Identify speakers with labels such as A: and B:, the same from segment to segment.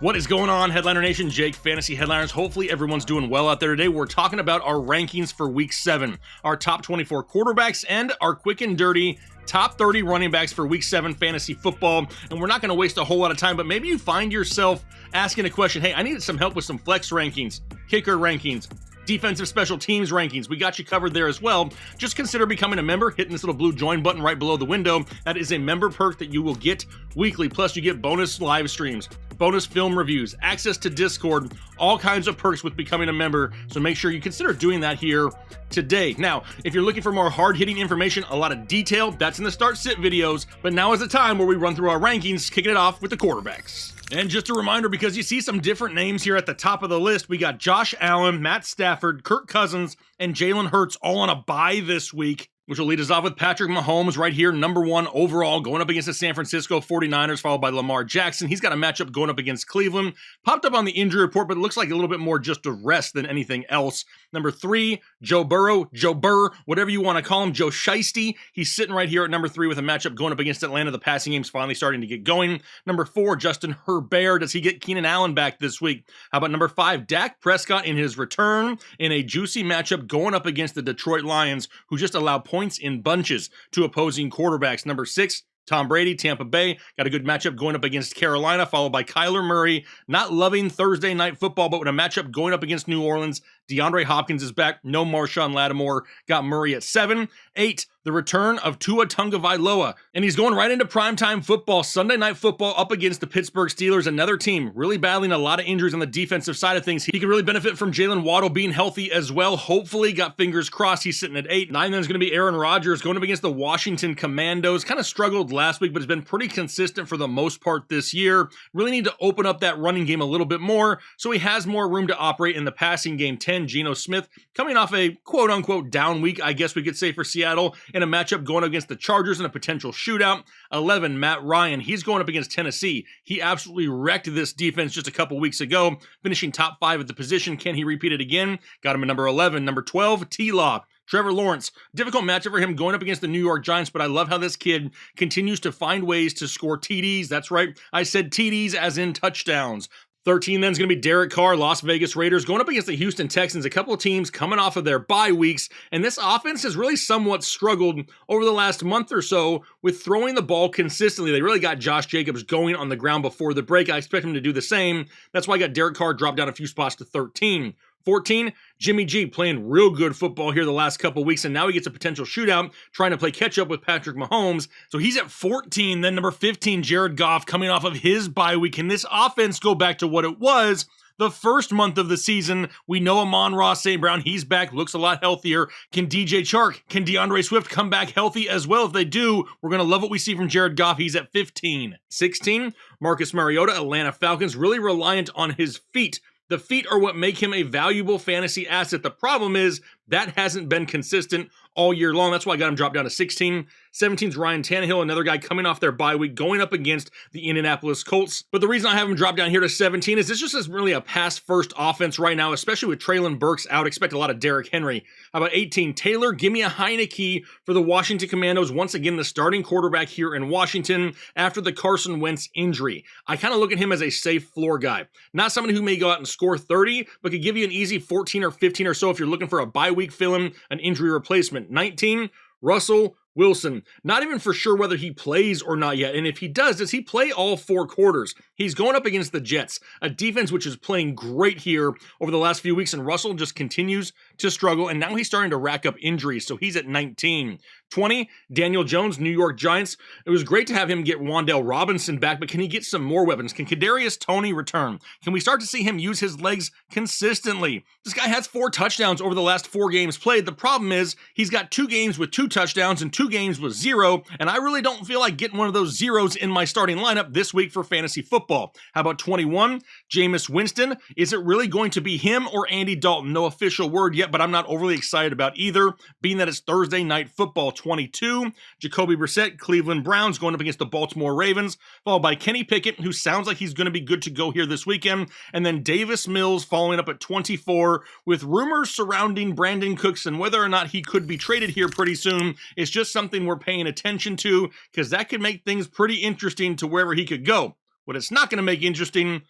A: What is going on, Headliner Nation? Jake, Fantasy Headliners. Hopefully everyone's doing well out there today. We're talking about our rankings for Week 7, our top 24 quarterbacks, and our quick and dirty top 30 running backs for Week 7 fantasy football. And we're not going to waste a whole lot of time, but maybe you find yourself asking a question, hey, I needed some help with some flex rankings, kicker rankings, defensive special teams rankings. We got you covered there as well. Just consider becoming a member, hitting this little blue join button right below the window. That is a member perk that you will get weekly. Plus you get bonus live streams, bonus film reviews, access to Discord, all kinds of perks with becoming a member. So make sure you consider doing that here today. Now, if you're looking for more hard-hitting information, a lot of detail, that's in the start-sit videos. But now is the time where we run through our rankings, kicking it off with the quarterbacks. And just a reminder, because you see some different names here at the top of the list, we got Josh Allen, Matt Stafford, Kirk Cousins, and Jalen Hurts all on a bye this week, which will lead us off with Patrick Mahomes right here, number 1 overall, going up against the San Francisco 49ers, followed by Lamar Jackson. He's got a matchup going up against Cleveland. Popped up on the injury report, but it looks like a little bit more just a rest than anything else. Number 3, Joe Burrow, Joe Burr, whatever you want to call him, Joe Shiesty. He's sitting right here at number 3 with a matchup going up against Atlanta. The passing game's finally starting to get going. Number 4, Justin Herbert. Does he get Keenan Allen back this week? How about number 5, Dak Prescott in his return in a juicy matchup going up against the Detroit Lions, who just allow points in bunches to opposing quarterbacks. Number 6, Tom Brady, Tampa Bay, got a good matchup going up against Carolina, followed by Kyler Murray. Not loving Thursday night football, but with a matchup going up against New Orleans, DeAndre Hopkins is back. No Marshawn Lattimore. Got Murray at 7. 8, the return of Tua Tagovailoa. And he's going right into primetime football, Sunday night football up against the Pittsburgh Steelers, another team really battling a lot of injuries on the defensive side of things. He could really benefit from Jalen Waddle being healthy as well. Hopefully, got fingers crossed. He's sitting at 8. 9 then is going to be Aaron Rodgers going up against the Washington Commandos. Kind of struggled last week, but has been pretty consistent for the most part this year. Really need to open up that running game a little bit more so he has more room to operate in the passing game. 10, Geno Smith, coming off a quote-unquote down week, I guess we could say, for Seattle, in a matchup going against the Chargers in a potential shootout. 11, Matt Ryan. He's going up against Tennessee. He absolutely wrecked this defense just a couple weeks ago, finishing top 5 at the position. Can he repeat it again? Got him at number 11. Number 12, T-Law. Trevor Lawrence, difficult matchup for him going up against the New York Giants, but I love how this kid continues to find ways to score TDs. That's right, I said TDs as in touchdowns. 13 then is going to be Derek Carr, Las Vegas Raiders, going up against the Houston Texans, a couple of teams coming off of their bye weeks, and this offense has really somewhat struggled over the last month or so with throwing the ball consistently. They really got Josh Jacobs going on the ground before the break. I expect him to do the same. That's why I got Derek Carr dropped down a few spots to 13. 14, Jimmy G playing real good football here the last couple weeks, and now he gets a potential shootout trying to play catch-up with Patrick Mahomes. So he's at 14. Then number 15, Jared Goff, coming off of his bye week. Can this offense go back to what it was the first month of the season? We know Amon-Ra St. Brown, he's back, looks a lot healthier. Can DJ Chark, can DeAndre Swift come back healthy as well? If they do, we're going to love what we see from Jared Goff. He's at 15. 16, Marcus Mariota, Atlanta Falcons, really reliant on his feet. The feet are what make him a valuable fantasy asset. The problem is that hasn't been consistent all year long. That's why I got him dropped down to 16. 17 is Ryan Tannehill, another guy coming off their bye week, going up against the Indianapolis Colts. But the reason I have him drop down here to 17 is this just is really a pass-first offense right now, especially with Treylon Burks out. Expect a lot of Derrick Henry. How about 18? Taylor, give me a Heineke for the Washington Commandos. Once again, the starting quarterback here in Washington after the Carson Wentz injury. I kind of look at him as a safe floor guy. Not somebody who may go out and score 30, but could give you an easy 14 or 15 or so if you're looking for a bye week fill-in, an injury replacement. 19, Russell Wilson. Not even for sure whether he plays or not yet. And if he does he play all 4 quarters? He's going up against the Jets, a defense which is playing great here over the last few weeks, and Russell just continues to struggle, and now he's starting to rack up injuries, so he's at 19. 20, Daniel Jones, New York Giants. It was great to have him get Wan'Dale Robinson back, but can he get some more weapons? Can Kadarius Toney return? Can we start to see him use his legs consistently? This guy has 4 touchdowns over the last 4 games played. The problem is he's got 2 games with 2 touchdowns and 2 games with 0, and I really don't feel like getting one of those zeros in my starting lineup this week for fantasy football. How about 21, Jameis Winston? Is it really going to be him or Andy Dalton? No official word yet, but I'm not overly excited about either, being that it's Thursday night football. 22, Jacoby Brissett, Cleveland Browns, going up against the Baltimore Ravens, followed by Kenny Pickett, who sounds like he's going to be good to go here this weekend, and then Davis Mills following up at 24, with rumors surrounding Brandon Cooks and whether or not he could be traded here pretty soon. It's just something we're paying attention to, because that could make things pretty interesting to wherever he could go. What it's not going to make interesting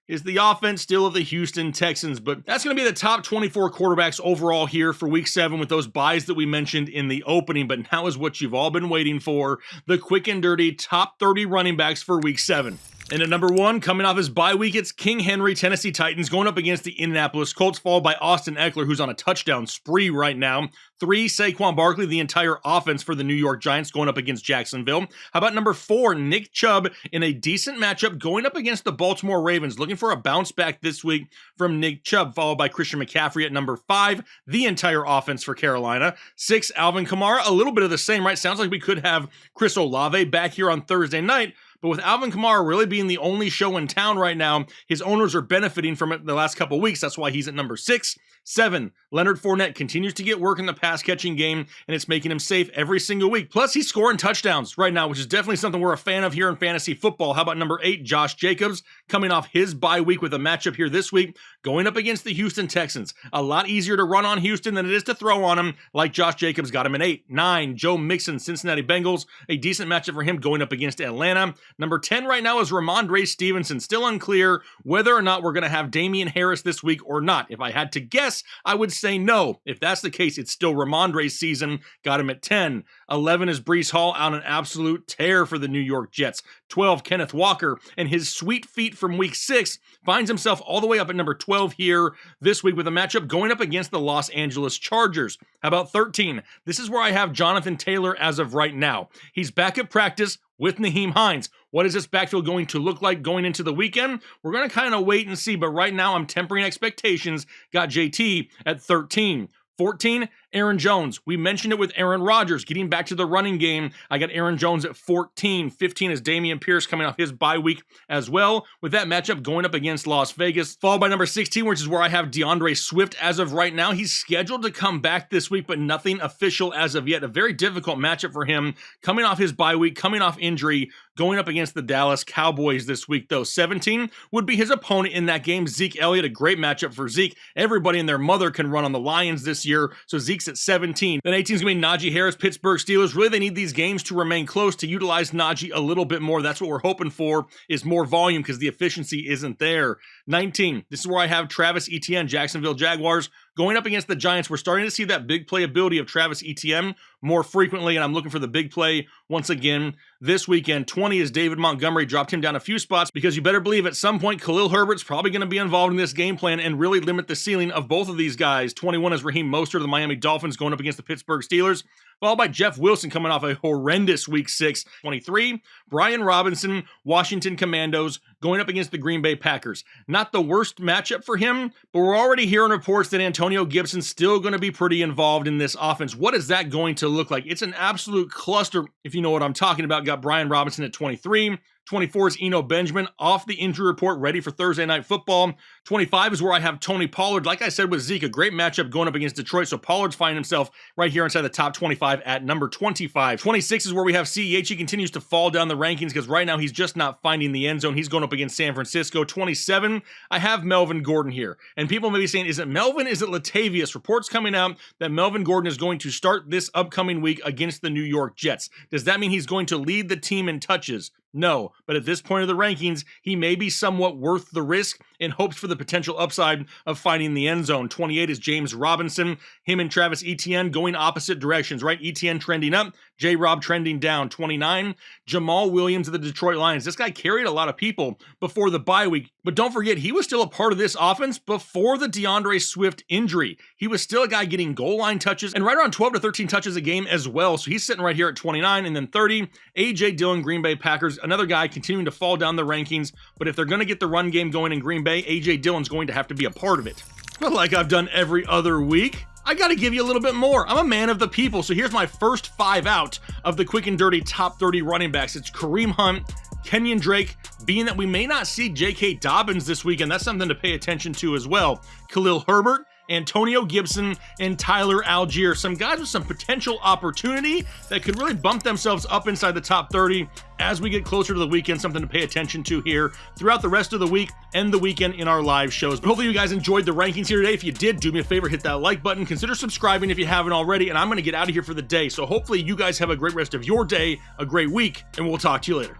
A: is the offense still of the Houston Texans. But that's going to be the top 24 quarterbacks overall here for week 7 with those buys that we mentioned in the opening. But now is what you've all been waiting for, the quick and dirty top 30 running backs for week 7. And at number 1, coming off his bye week, it's King Henry, Tennessee Titans, going up against the Indianapolis Colts, followed by Austin Eckler, who's on a touchdown spree right now. 3, Saquon Barkley, the entire offense for the New York Giants, going up against Jacksonville. How about number 4, Nick Chubb, in a decent matchup, going up against the Baltimore Ravens, looking for a bounce back this week from Nick Chubb, followed by Christian McCaffrey at number 5, the entire offense for Carolina. 6, Alvin Kamara, a little bit of the same, right? Sounds like we could have Chris Olave back here on Thursday night. But with Alvin Kamara really being the only show in town right now, his owners are benefiting from it the last couple weeks. That's why he's at number 6. 7, Leonard Fournette continues to get work in the pass-catching game, and it's making him safe every single week. Plus, he's scoring touchdowns right now, which is definitely something we're a fan of here in fantasy football. How about number 8, Josh Jacobs, coming off his bye week with a matchup here this week, going up against the Houston Texans. A lot easier to run on Houston than it is to throw on him, like Josh Jacobs got him in 8. 9, Joe Mixon, Cincinnati Bengals, a decent matchup for him going up against Atlanta. Number 10 right now is Ramondre Stevenson. Still unclear whether or not we're going to have Damian Harris this week or not. If I had to guess, I would say no. If that's the case, it's still Ramondre's season. Got him at 10. 11 is Breece Hall on an absolute tear for the New York Jets. 12, Kenneth Walker, and his sweet feet from week 6 finds himself all the way up at number 12 here this week with a matchup going up against the Los Angeles Chargers. How about 13? This is where I have Jonathan Taylor as of right now. He's back at practice with Nyheim Hines. What is this backfield going to look like going into the weekend? We're going to kind of wait and see, but right now I'm tempering expectations. Got JT at 13. 14, Aaron Jones. We mentioned it with Aaron Rodgers. Getting back to the running game, I got Aaron Jones at 14. 15 is Dameon Pierce coming off his bye week as well, with that matchup going up against Las Vegas. Followed by number 16, which is where I have DeAndre Swift as of right now. He's scheduled to come back this week, but nothing official as of yet. A very difficult matchup for him, coming off his bye week, coming off injury, going up against the Dallas Cowboys this week, though. 17 would be his opponent in that game, Zeke Elliott. A great matchup for Zeke. Everybody and their mother can run on the Lions this year, so Zeke's at 17. Then 18 is going to be Najee Harris, Pittsburgh Steelers. Really, they need these games to remain close to utilize Najee a little bit more. That's what we're hoping for, is more volume, because the efficiency isn't there. 19, this is where I have Travis Etienne, Jacksonville Jaguars, going up against the Giants. We're starting to see that big play ability of Travis Etienne more frequently, and I'm looking for the big play once again this weekend. 20 is David Montgomery. Dropped him down a few spots because you better believe at some point Khalil Herbert's probably going to be involved in this game plan and really limit the ceiling of both of these guys. 21 is Raheem Mostert of the Miami Dolphins going up against the Pittsburgh Steelers, followed by Jeff Wilson coming off a horrendous week 6. 23, Brian Robinson, Washington Commandos, going up against the Green Bay Packers. Not the worst matchup for him, but we're already hearing reports that Antonio Gibson's still going to be pretty involved in this offense. What is that going to look like? It's an absolute cluster, if you know what I'm talking about. Got Brian Robinson at 23. 24 is Eno Benjamin off the injury report, ready for Thursday Night Football. 25 is where I have Tony Pollard. Like I said with Zeke, a great matchup going up against Detroit, so Pollard's finding himself right here inside the top 25 at number 25. 26 is where we have CEH. He continues to fall down the rankings because right now he's just not finding the end zone. He's going up against San Francisco. 27, I have Melvin Gordon here. And people may be saying, is it Melvin? Is it Latavius? Reports coming out that Melvin Gordon is going to start this upcoming week against the New York Jets. Does that mean he's going to lead the team in touches? No, but at this point of the rankings, he may be somewhat worth the risk in hopes for the potential upside of finding the end zone. 28 is James Robinson. Him and Travis Etienne going opposite directions, right? Etienne trending up, J-Rob trending down. 29, Jamal Williams of the Detroit Lions. This guy carried a lot of people before the bye week, but don't forget, he was still a part of this offense before the DeAndre Swift injury. He was still a guy getting goal line touches and right around 12 to 13 touches a game as well, so he's sitting right here at 29. And then 30, A.J. Dillon, Green Bay Packers. Another guy continuing to fall down the rankings, but if they're going to get the run game going in Green Bay, A.J. Dillon's going to have to be a part of it. But like I've done every other week, I got to give you a little bit more. I'm a man of the people, so here's my first 5 out of the quick and dirty top 30 running backs. It's Kareem Hunt, Kenyon Drake, being that we may not see J.K. Dobbins this weekend, that's something to pay attention to as well. Khalil Herbert, Antonio Gibson, and Tyler Algier. Some guys with some potential opportunity that could really bump themselves up inside the top 30 as we get closer to the weekend. Something to pay attention to here throughout the rest of the week and the weekend in our live shows. But hopefully you guys enjoyed the rankings here today. If you did, do me a favor, hit that like button. Consider subscribing if you haven't already, and I'm going to get out of here for the day. So hopefully you guys have a great rest of your day, a great week, and we'll talk to you later.